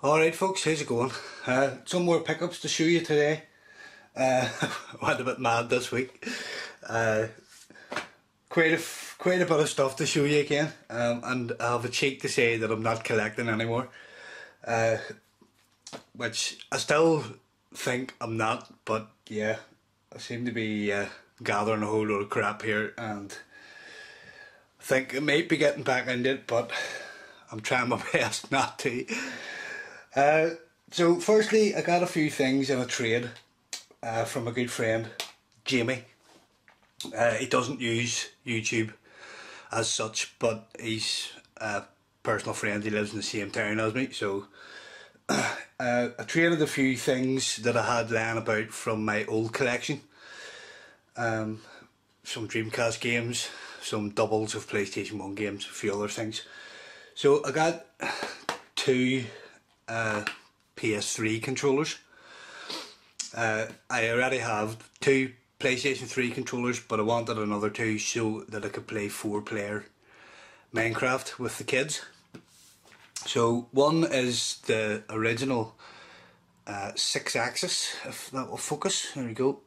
Alright folks, how's it going? Some more pickups to show you today. Went a bit mad this week. Quite a bit of stuff to show you again, and I have a cheek to say that I'm not collecting anymore, which I still think I'm not, but yeah, I seem to be gathering a whole load of crap here, and I think I might be getting back into it, but I'm trying my best not to. So firstly, I got a few things in a trade from a good friend, Jamie. He doesn't use YouTube as such, but he's a personal friend. He lives in the same town as me, so I traded a few things that I had lying about from my old collection. Some Dreamcast games, some doubles of PlayStation 1 games, a few other things. So I got two PS3 controllers. I already have two PlayStation 3 controllers, but I wanted another two so that I could play 4-player Minecraft with the kids. So one is the original 6-axis, if that will focus. There we go.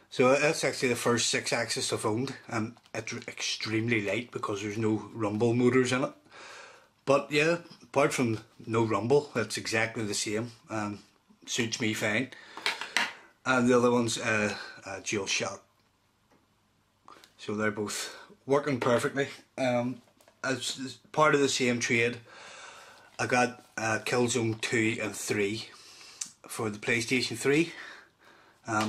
So that's actually the first 6-axis I've owned, and it's extremely light because there's no rumble motors in it. But yeah, apart from no rumble, it's exactly the same and suits me fine. And the other one's a dual shock. So they're both working perfectly. As part of the same trade, I got Killzone 2 and 3 for the PlayStation 3.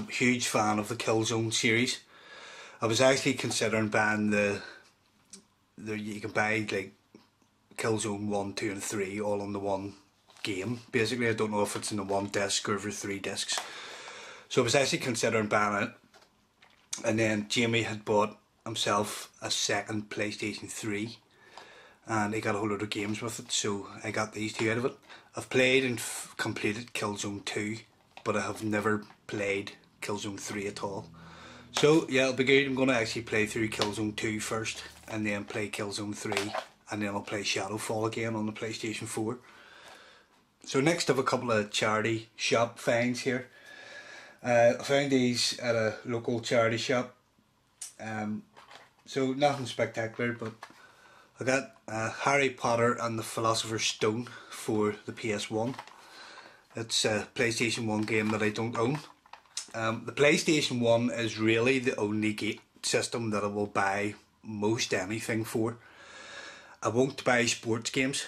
Huge fan of the Killzone series. I was actually considering buying you can buy like Killzone 1, 2 and 3 all on the one game. Basically, I don't know if it's in the one disc or over 3 discs. So I was actually considering buying it, and then Jamie had bought himself a second PlayStation 3 and he got a whole load of games with it, so I got these two out of it. I've played and completed Killzone 2, but I have never played Killzone 3 at all. So yeah, it'll be good. I'm going to actually play through Killzone 2 first and then play Killzone 3, and then I'll play Shadowfall again on the PlayStation 4. So next I have a couple of charity shop finds here. I found these at a local charity shop. So nothing spectacular, but I got Harry Potter and the Philosopher's Stone for the PS1. It's a PlayStation 1 game that I don't own. The PlayStation 1 is really the only system that I will buy most anything for. I won't buy sports games.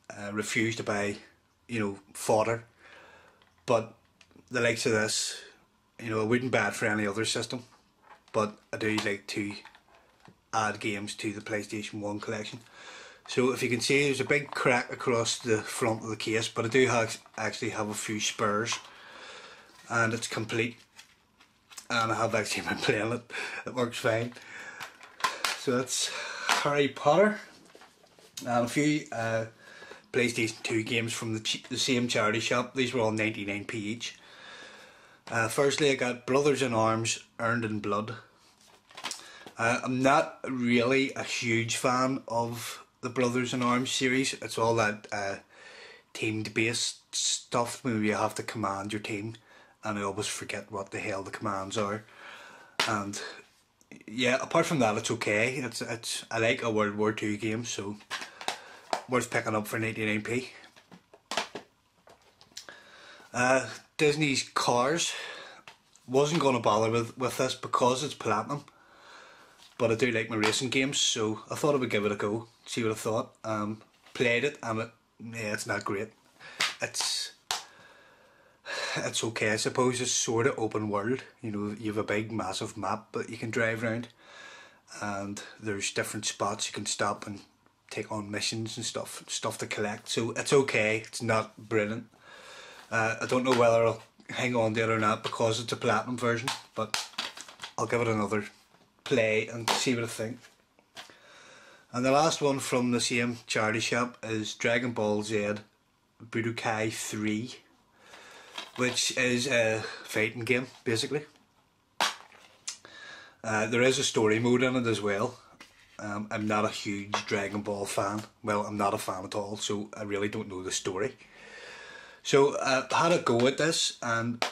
I refuse to buy, fodder. But the likes of this, I wouldn't buy it for any other system. But I do like to add games to the PlayStation 1 collection. So if you can see, there's a big crack across the front of the case, but I do actually have a few spares. And it's complete. And I have actually been playing it. It works fine. So that's Harry Potter. And a few PlayStation 2 games from the same charity shop. These were all 99p each. Firstly, I got Brothers in Arms, Earned in Blood. I'm not really a huge fan of the Brothers in Arms series. It's all that teamed based stuff where you have to command your team, and I always forget what the hell the commands are. And yeah, apart from that, it's okay. I like a World War II game, so worth picking up for 99p. Disney's Cars. Wasn't going to bother with this because it's platinum, but I do like my racing games, so I thought I would give it a go, see what I thought. Played it, and it's not great. It's okay, I suppose. It's sort of open world. You have a big massive map that you can drive around, and there's different spots you can stop and take on missions and stuff to collect. So it's okay. It's not brilliant. I don't know whether I'll hang on to it or not because it's a platinum version, but I'll give it another play and see what I think. And the last one from the same charity shop is Dragon Ball Z Budokai 3, which is a fighting game basically. There is a story mode in it as well. I'm not a huge Dragon Ball fan. Well, I'm not a fan at all, so I really don't know the story. So I had a go at this and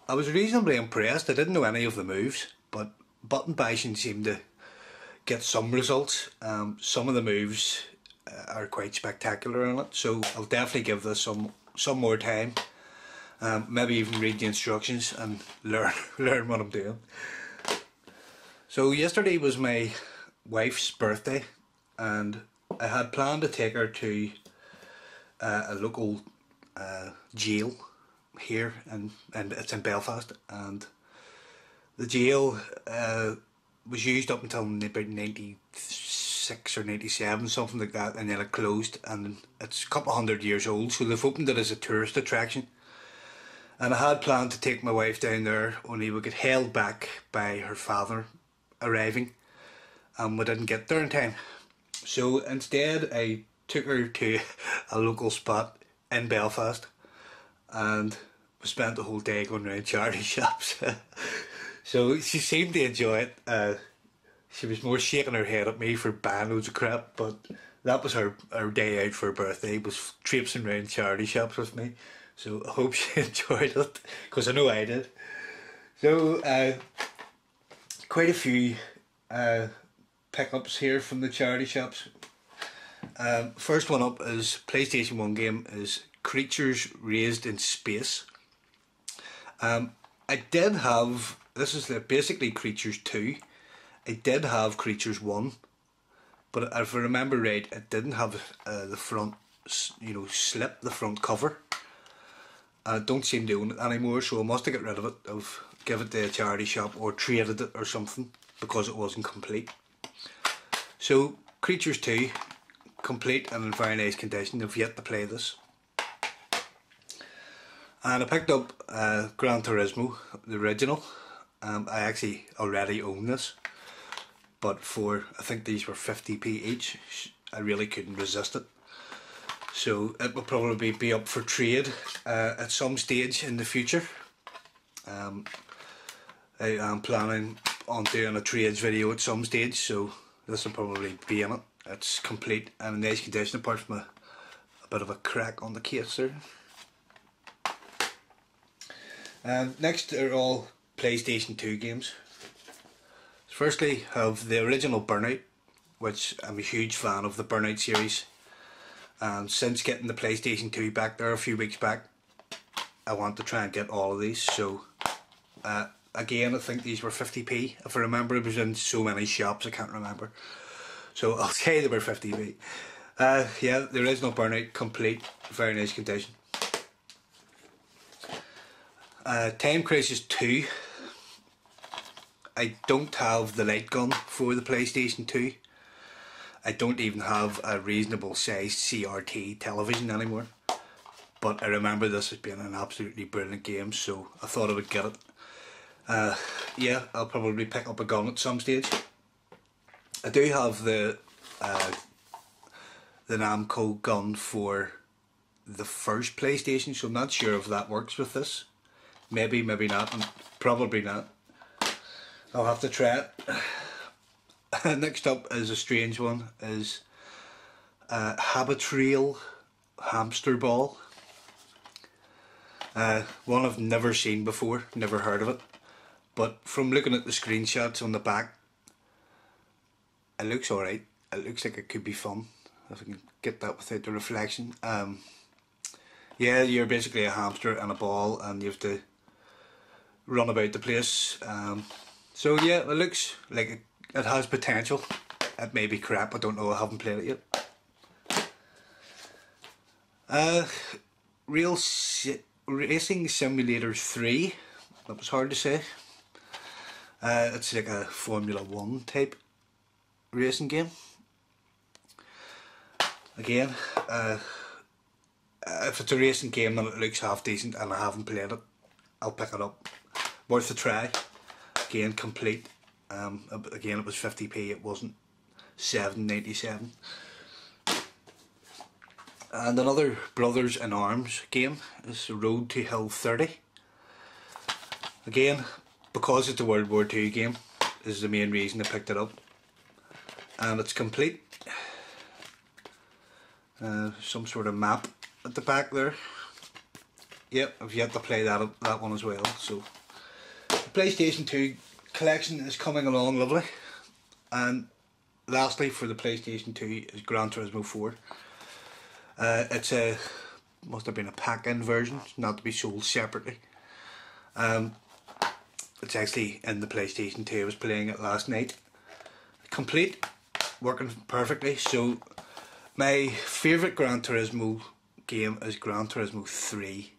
I was reasonably impressed. I didn't know any of the moves, but button bashing seemed to get some results. Some of the moves are quite spectacular in it, so I'll definitely give this some more time. Maybe even read the instructions and learn learn what I'm doing. So yesterday was my wife's birthday, and I had planned to take her to a local jail here, and it's in Belfast, and the jail was used up until about 96 or 97, something like that, and then it closed, and it's a couple of 100 years old, so they've opened it as a tourist attraction. And I had planned to take my wife down there, only we got held back by her father arriving, and we didn't get there in time. So instead I took her to a local spot in Belfast, and we spent the whole day going around charity shops. So she seemed to enjoy it. She was more shaking her head at me for buying loads of crap, but that was her day out for her birthday, was traipsing around charity shops with me. So I hope she enjoyed it, because I know I did. So quite a few pickups here from the charity shops. First one up is PlayStation 1 game is Creatures Raised in Space. I did have, this is basically Creatures 2. I did have Creatures 1, but if I remember right, it didn't have the front, slip, the front cover. I don't seem to own it anymore, so I must have got rid of it. I've given it to a charity shop or traded it or something because it wasn't complete. So Creatures 2, complete and in very nice condition. I've yet to play this. And I picked up Gran Turismo, the original. I actually already own this, but I think these were 50p each. I really couldn't resist it. So it will probably be up for trade at some stage in the future. I am planning on doing a trades video at some stage, so this will probably be in it. It's complete and in nice condition, apart from a bit of a crack on the case there. Next are all PlayStation 2 games. Firstly, have the original Burnout, which I'm a huge fan of the Burnout series. And since getting the PlayStation 2 back there a few weeks back, I want to try and get all of these. So again, I think these were 50p. If I remember, it was in so many shops, I can't remember. So I'll say they were 50p. Yeah, the original Burnout, complete, very nice condition. Time Crisis 2. I don't have the light gun for the PlayStation 2. I don't even have a reasonable sized CRT television anymore. But I remember this as being an absolutely brilliant game, so I thought I would get it. Yeah, I'll probably pick up a gun at some stage. I do have the Namco gun for the first PlayStation, so I'm not sure if that works with this. Maybe, maybe not, and probably not. I'll have to try it. Next up is a strange one, is Habitrail Hamster Ball. One I've never seen before, never heard of it, but from looking at the screenshots on the back, it looks alright. It looks like it could be fun, if I can get that without the reflection. Yeah, you're basically a hamster and a ball, and you have to run about the place. So yeah, it looks like it has potential. It may be crap, I don't know, I haven't played it yet. Racing Simulator 3, that was hard to say. It's like a Formula 1 type racing game. Again, if it's a racing game and it looks half decent and I haven't played it, I'll pick it up. Worth a try. Again, complete. Again, it was 50p, it wasn't $7.97. And another Brothers in Arms game is Road to Hill 30. Again, because it's a World War II game, is the main reason I picked it up. And it's complete. Some sort of map at the back there. yep, I've yet to play that one as well. So the PlayStation 2 collection is coming along lovely. And lastly, for the PlayStation 2 is Gran Turismo 4. It's a must have been a pack-in version, not to be sold separately. It's actually in the PlayStation 2. I was playing it last night. Complete, working perfectly. So my favourite Gran Turismo game is Gran Turismo 3.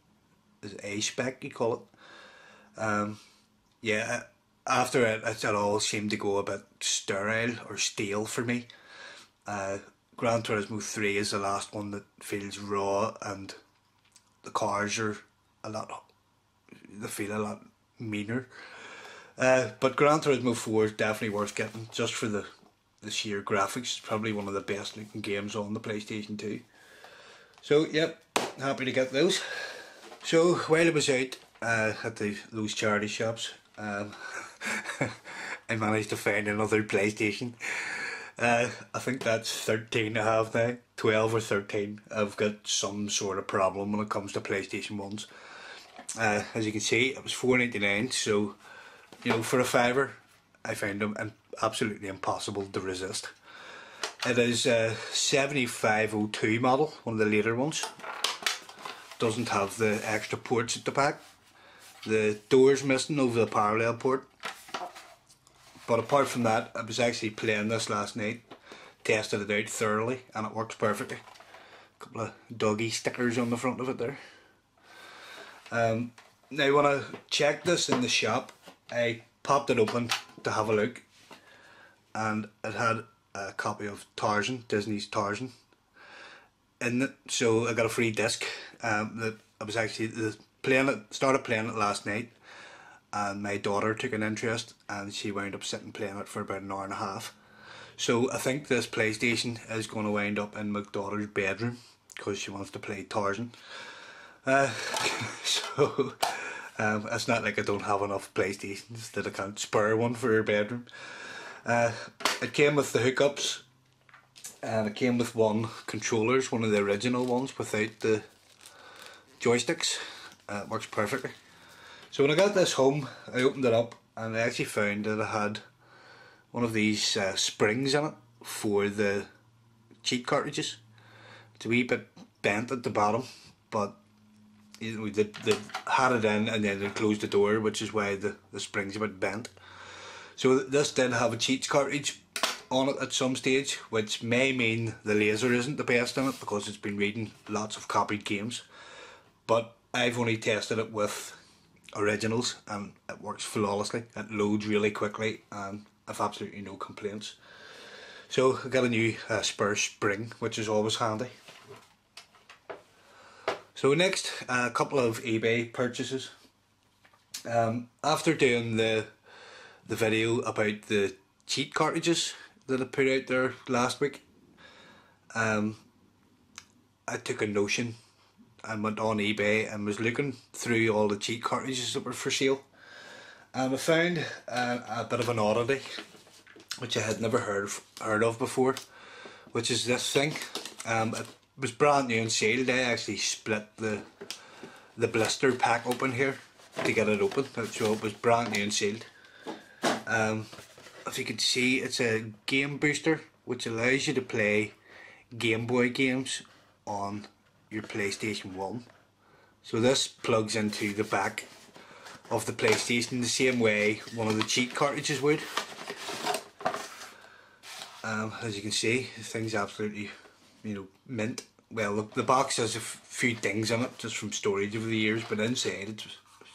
Is A-Spec you call it. Yeah, after it all seemed to go a bit sterile or stale for me. Gran Turismo 3 is the last one that feels raw, and the cars are they feel a lot meaner. But Gran Turismo 4 is definitely worth getting just for the sheer graphics. It's probably one of the best looking games on the PlayStation 2. So yep, happy to get those. So while I was out at those charity shops, I managed to find another PlayStation. I think that's 13 I have now, 12 or 13. I've got some sort of problem when it comes to PlayStation 1s. As you can see, it was $4.99, so you know, for a £5 I found them absolutely impossible to resist. It is a 7502 model, one of the later ones. Doesn't have the extra ports at the back. The door's missing over the parallel port. But apart from that, I was actually playing this last night, tested it out thoroughly, and it works perfectly. A couple of doggy stickers on the front of it there. Now when I checked this in the shop, I popped it open to have a look, and it had a copy of Tarzan, Disney's Tarzan, in it. So I got a free disc. That I was actually started playing it last night, and my daughter took an interest and she wound up sitting playing it for about an hour and a half. So I think this PlayStation is going to wind up in my daughter's bedroom because she wants to play Tarzan. So it's not like I don't have enough PlayStations that I can't spare one for her bedroom. It came with the hookups, and it came with one controllers, one of the original ones without the joysticks. It works perfectly. So when I got this home, I opened it up and I actually found that it had one of these springs in it for the cheat cartridges. It's a wee bit bent at the bottom, but you know, they had it in and then they closed the door, which is why the spring's a bit bent. So this did have a cheat cartridge on it at some stage, which may mean the laser isn't the best in it because it's been reading lots of copied games. But I've only tested it with originals and it works flawlessly. It loads really quickly and I've absolutely no complaints. So I got a new spare spring, which is always handy. So next, a couple of eBay purchases. After doing the video about the cheat cartridges that I put out there last week, I took a notion and went on eBay and was looking through all the cheat cartridges that were for sale, and I found a bit of an oddity which I had never heard of before, which is this thing. It was brand new and sealed. I actually split the blister pack open here to get it open, so it was brand new and sealed. If you can see, it's a game booster which allows you to play Game Boy games on your PlayStation 1. So this plugs into the back of the PlayStation the same way one of the cheat cartridges would. As you can see, the thing's absolutely, you know, mint. Well, the box has a few things in it just from storage over the years, but inside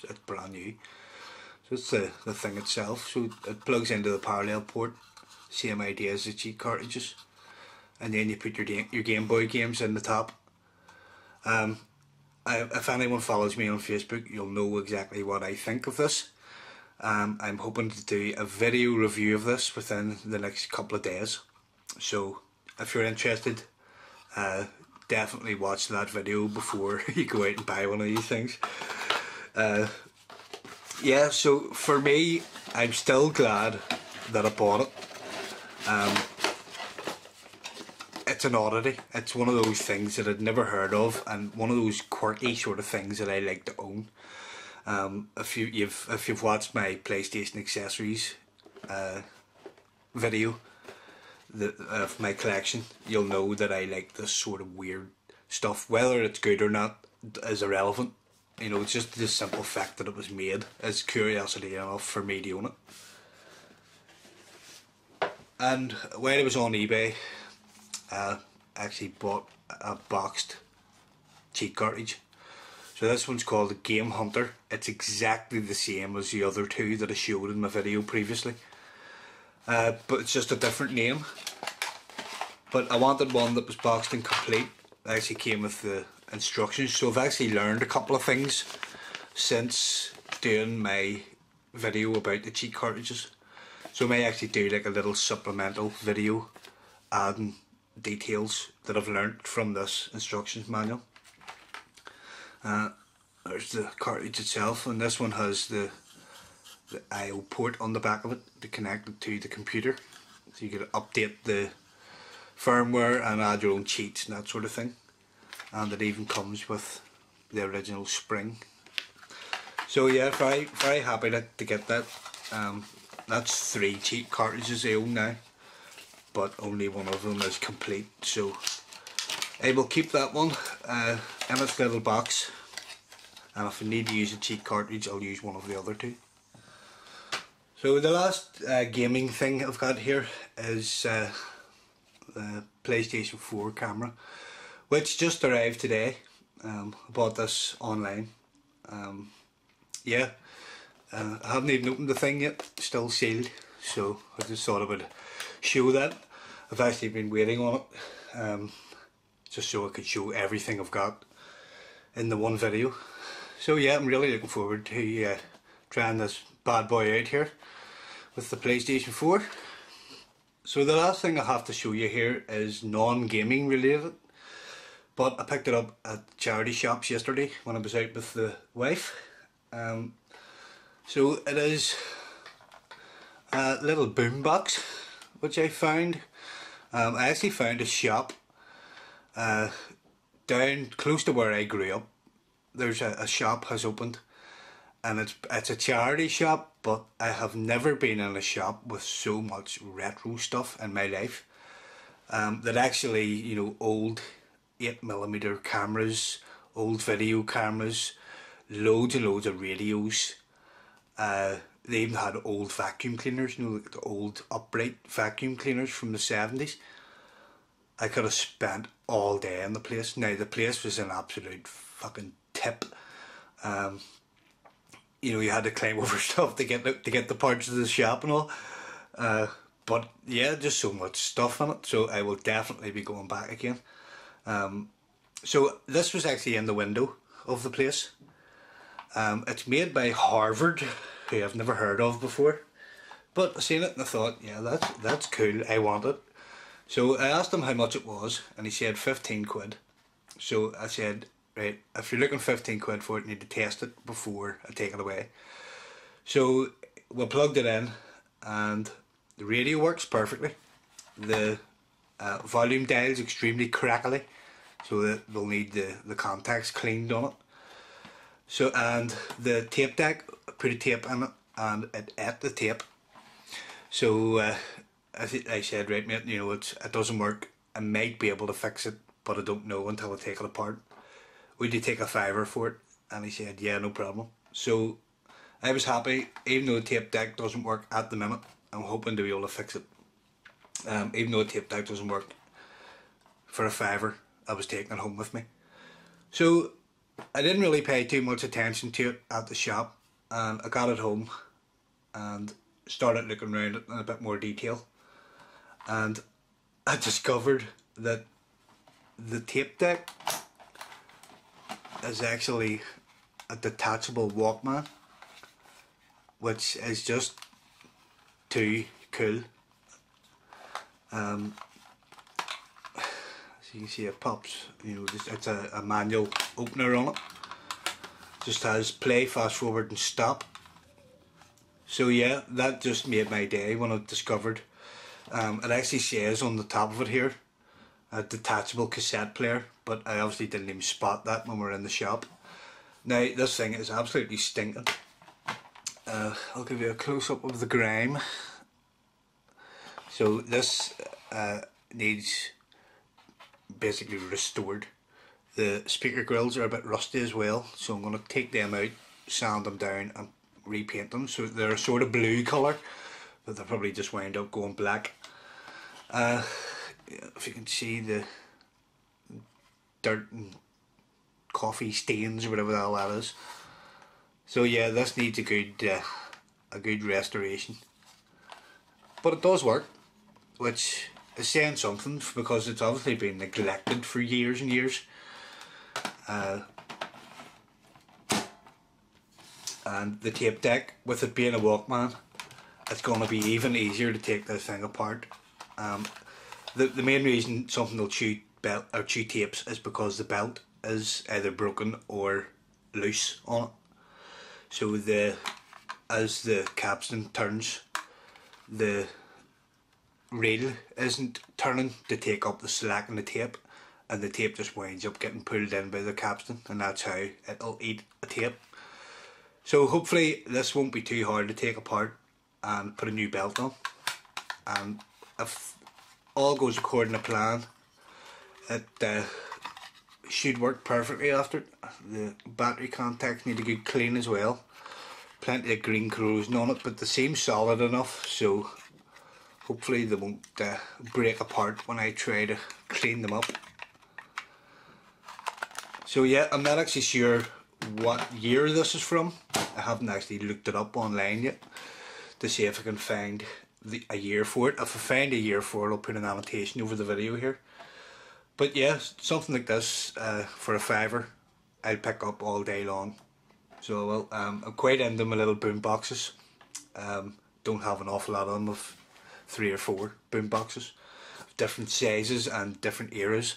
it's brand new. So it's the thing itself. So it plugs into the parallel port, same idea as the cheat cartridges, and then you put your Game Boy games in the top. If anyone follows me on Facebook, you'll know exactly what I think of this. I'm hoping to do a video review of this within the next couple of days. So if you're interested, definitely watch that video before you go out and buy one of these things. Yeah, so for me, I'm still glad that I bought it. it's an oddity. It's one of those things that I'd never heard of, and one of those quirky sort of things that I like to own. If you've watched my PlayStation accessories video of my collection, you'll know that I like this sort of weird stuff. Whether it's good or not is irrelevant. You know, it's just the simple fact that it was made is curiosity enough for me to own it. And while I was on eBay, I actually bought a boxed cheat cartridge. So this one's called the Game Hunter. It's exactly the same as the other two that I showed in my video previously, but it's just a different name. But I wanted one that was boxed and complete. It actually came with the instructions, so I've actually learned a couple of things since doing my video about the cheat cartridges. So I may actually do like a little supplemental video adding details that I've learnt from this instructions manual. There's the cartridge itself, and this one has the I/O port on the back of it to connect it to the computer, so you can update the firmware and add your own cheats and that sort of thing. And it even comes with the original spring. So yeah, very happy to get that. That's 3 cheat cartridges I own now, but only one of them is complete, so I will keep that one in its little box, and if I need to use a cheat cartridge I'll use one of the other 2. So the last gaming thing I've got here is the PlayStation 4 camera, which just arrived today. I bought this online. Yeah, I haven't even opened the thing yet, still sealed, so I just thought I would show that. I've actually been waiting on it, just so I could show everything I've got in the one video. So yeah, I'm really looking forward to trying this bad boy out here with the PlayStation 4. So the last thing I have to show you here is non-gaming related, but I picked it up at charity shops yesterday when I was out with the wife. So it is a little boombox which I found. I actually found a shop down close to where I grew up. There's a shop has opened, and it's a charity shop, but I have never been in a shop with so much retro stuff in my life. That actually, you know, old 8mm cameras, old video cameras, loads and loads of radios. They even had old vacuum cleaners, you know, like the old upright vacuum cleaners from the 70s. I could have spent all day in the place. Now the place was an absolute fucking tip. You know, you had to climb over stuff to get the parts of the shop and all. But yeah, just so much stuff in it. So I will definitely be going back again. So this was actually in the window of the place. It's made by Harvard, who I've never heard of before. But I seen it and I thought, yeah, that's cool. I want it. So I asked him how much it was, and he said 15 quid. So I said, right, if you're looking 15 quid for it, you need to test it before I take it away. So we plugged it in, and the radio works perfectly. The volume dial is extremely crackly, so that they'll need the contacts cleaned on it. So, and the tape deck, I put a tape in it, and it ate the tape. So I said, right mate, you know, it doesn't work. I might be able to fix it, but I don't know until I take it apart. Would you take a $5 for it? And he said, yeah, no problem. So I was happy, even though the tape deck doesn't work at the minute. I'm hoping to be able to fix it. Even though the tape deck doesn't work, for a $5, I was taking it home with me. So I didn't really pay too much attention to it at the shop, and I got it home and started looking around it in a bit more detail, and I discovered that the tape deck is actually a detachable Walkman, which is just too cool. So you can see it pops, you know, it's a manual opener on it. Just has play, fast forward and stop. So yeah, that just made my day when I discovered. It actually says on the top of it here, a detachable cassette player, but I obviously didn't even spot that when we were in the shop. Now this thing is absolutely stinking. I'll give you a close-up of the grime. So this needs basically restored. The speaker grills are a bit rusty as well, so I'm going to take them out, sand them down and repaint them. So they're a sort of blue colour, but they'll probably just wind up going black. If you can see the dirt and coffee stains or whatever the hell that is. So yeah, this needs a good restoration. But it does work, which is saying something because it's obviously been neglected for years and years. And the tape deck, with it being a Walkman, it's going to be even easier to take this thing apart. The main reason something will chew tapes is because the belt is either broken or loose on it. So as the capstan turns, the reel isn't turning to take up the slack in the tape, and the tape just winds up getting pulled in by the capstan, and that's how it'll eat a tape. So hopefully this won't be too hard to take apart and put a new belt on, and if all goes according to plan, it should work perfectly after it. The battery contacts need a good clean as well. Plenty of green corrosion on it, but they seem solid enough, so hopefully they won't break apart when I try to clean them up. So yeah, I'm not actually sure what year this is from. I haven't actually looked it up online yet to see if I can find a year for it. If I find a year for it, I'll put an annotation over the video here. But yeah, something like this for a £5 I'll pick up all day long. So well, I'm quite into my little boom boxes. Don't have an awful lot of them, of 3 or 4 boom boxes of different sizes and different eras.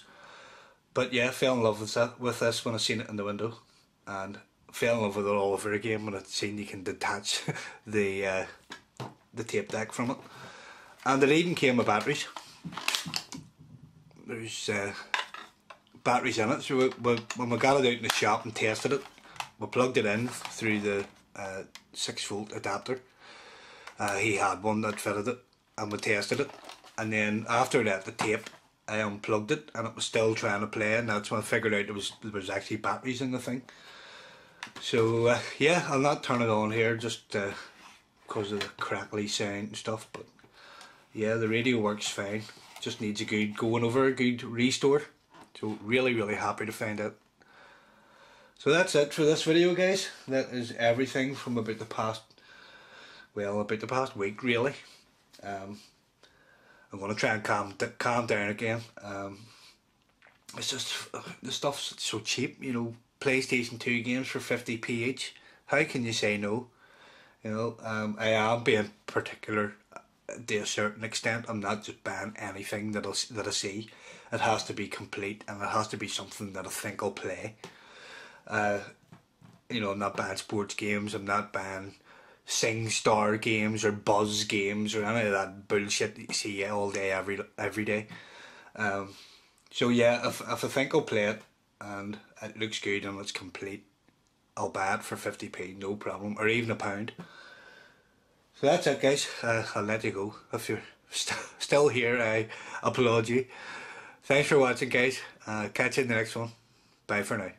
But yeah, I fell in love with this when I seen it in the window, and fell in love with it all over again when I seen you can detach the tape deck from it. And it even came with batteries. There's batteries in it, so when we got it out in the shop and tested it, we plugged it in through the 6-volt adapter. He had one that fitted it, and we tested it, and then after that the tape, I unplugged it and it was still trying to play, and that's when I figured out there was actually batteries in the thing. So yeah, I'll not turn it on here just because of the crackly sound and stuff, but yeah, the radio works fine. Just needs a good going over, a good restore. So really happy to find out. So that's it for this video, guys. That is everything from about the past week really. I'm going to try and calm down again. It's just the stuff's so cheap, you know. PlayStation 2 games for 50p each. How can you say no? You know, I am being particular to a certain extent. I'm not just buying anything that I see. It has to be complete, and it has to be something that I think I'll play. You know, I'm not buying sports games. I'm not buying SingStar games or Buzz games or any of that bullshit that you see all day every day. So yeah, if I think I'll play it and it looks good and it's complete, I'll buy it for 50p, no problem, or even £1. So that's it, guys. I'll let you go. If you're still here, I applaud you. Thanks for watching, guys. Catch you in the next one. Bye for now.